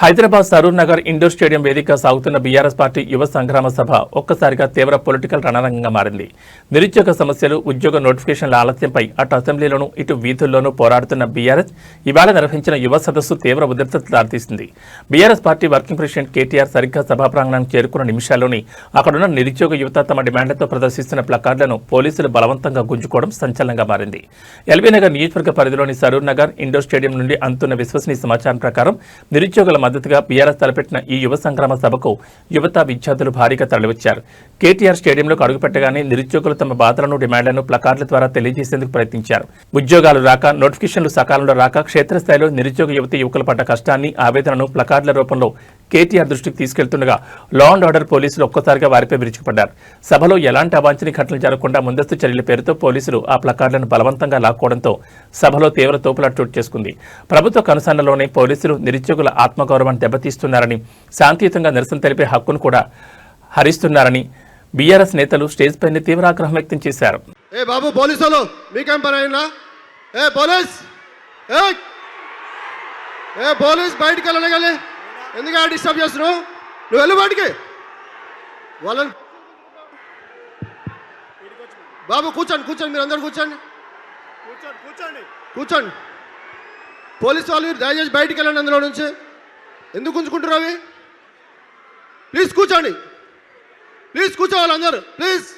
Hyderabad Saroor Nagar indoor stadium వేదికగా సాగుతున్న BRS party యువ సంగ్రామ సభ ఒక్కసారిగా తీవ్ర పొలిటికల్ రణరంగంగా మారింది. నిరుద్యోగ సమస్యలు, ఉద్యోగ నోటిఫికేషన్ల ఆలస్యంపై అటు అసెంబ్లీలోనూ ఇటు వీధుల్లోనూ పోరాడుతున్న బీఆర్ఎస్ ఇవాళ నిర్వహించిన యువ సదస్సు తీవ్ర ఉద్రిక్తతకు దారితీసింది. BRS party working president KTR సరిగ్గా సభా ప్రాంగణానికి చేరుకున్న నిమిషాల్లోనే అక్కడున్న నిరుద్యోగ యువత తమ డిమాండ్లతో ప్రదర్శిస్తున్న ప్లకార్డులను పోలీసులు బలవంతంగా గుంజుకోవడం సంచలనంగా మారింది. ఎల్బీనగర్ నియోజకవర్గ పరిధిలోని సరూర్ నగర్ ఇండోర్ స్టేడియం నుండి అందుతున్న విశ్వసనీయ సమాచారం ప్రకారం నిరుద్యోగుల మద్దతుగా బీఆర్ఎస్ తలపెట్టిన ఈ యువ సంగ్రామ సభకు యువత విద్యార్థులు భారీగా తరలివచ్చారు. కేటీఆర్ స్టేడియంలోకి అడుగుపెట్టగానే నిరుద్యోగులు తమ బాధలను, డిమాండ్లను ప్లకార్డుల ద్వారా తెలియజేసేందుకు ప్రయత్నించారు. ఉద్యోగాలు రాక, నోటిఫికేషన్లు సకాలంలో రాక క్షేత్రస్థాయిలో నిరుద్యోగ యువకులు పడ్డ కష్టాన్ని, ఆవేదనను ప్లకార్డుల రూపంలో కేటీఆర్ దృష్టికి తీసుకెళ్తుండగా లా అండ్ ఆర్డర్ పోలీసులు ఒక్కసారిగా వారిపై విరుచుకుపడ్డారు. సభలో ఎలాంటి అవాంఛనీయ ఘటనలు జరగకుండా ముందస్తు చర్యల పేరుతో పోలీసులు ఆ ప్లకార్డులను బలవంతంగా లాక్కోవడంతో సభలో తీవ్ర తోపులాట చోటు చేసుకుంది. ప్రభుత్వ కనుసన్నలోనే పోలీసులు నిరుద్యోగుల ఆత్మగౌరవాన్ని దెబ్బతీస్తున్నారని, శాంతియుతంగా నిరసన తెలిపే హక్కును కూడా హరిస్తున్నారని బీఆర్ఎస్ నేతలు స్టేజ్ పైన తీవ్ర ఆగ్రహం వ్యక్తం చేశారు. ఏ బాబు పోలీసులు మీకేం పని అయినా? ఏ పోలీస్ బయటికి వెళ్ళగలే, ఎందుకు డిస్టర్బ్ చేస్తున్నావు? నువ్వు వెళ్ళు బయటికి. వాళ్ళని బాబు కూర్చోండి, మీరు అందరు కూర్చోండి. పోలీసు వాళ్ళు దయచేసి బయటికి వెళ్ళండి అందులో నుంచి. ఎందుకు ఉంచుకుంటారు అవి? ప్లీజ్ కూర్చోండి, ప్లీజ్ కూర్చోవాలి అందరు, ప్లీజ్.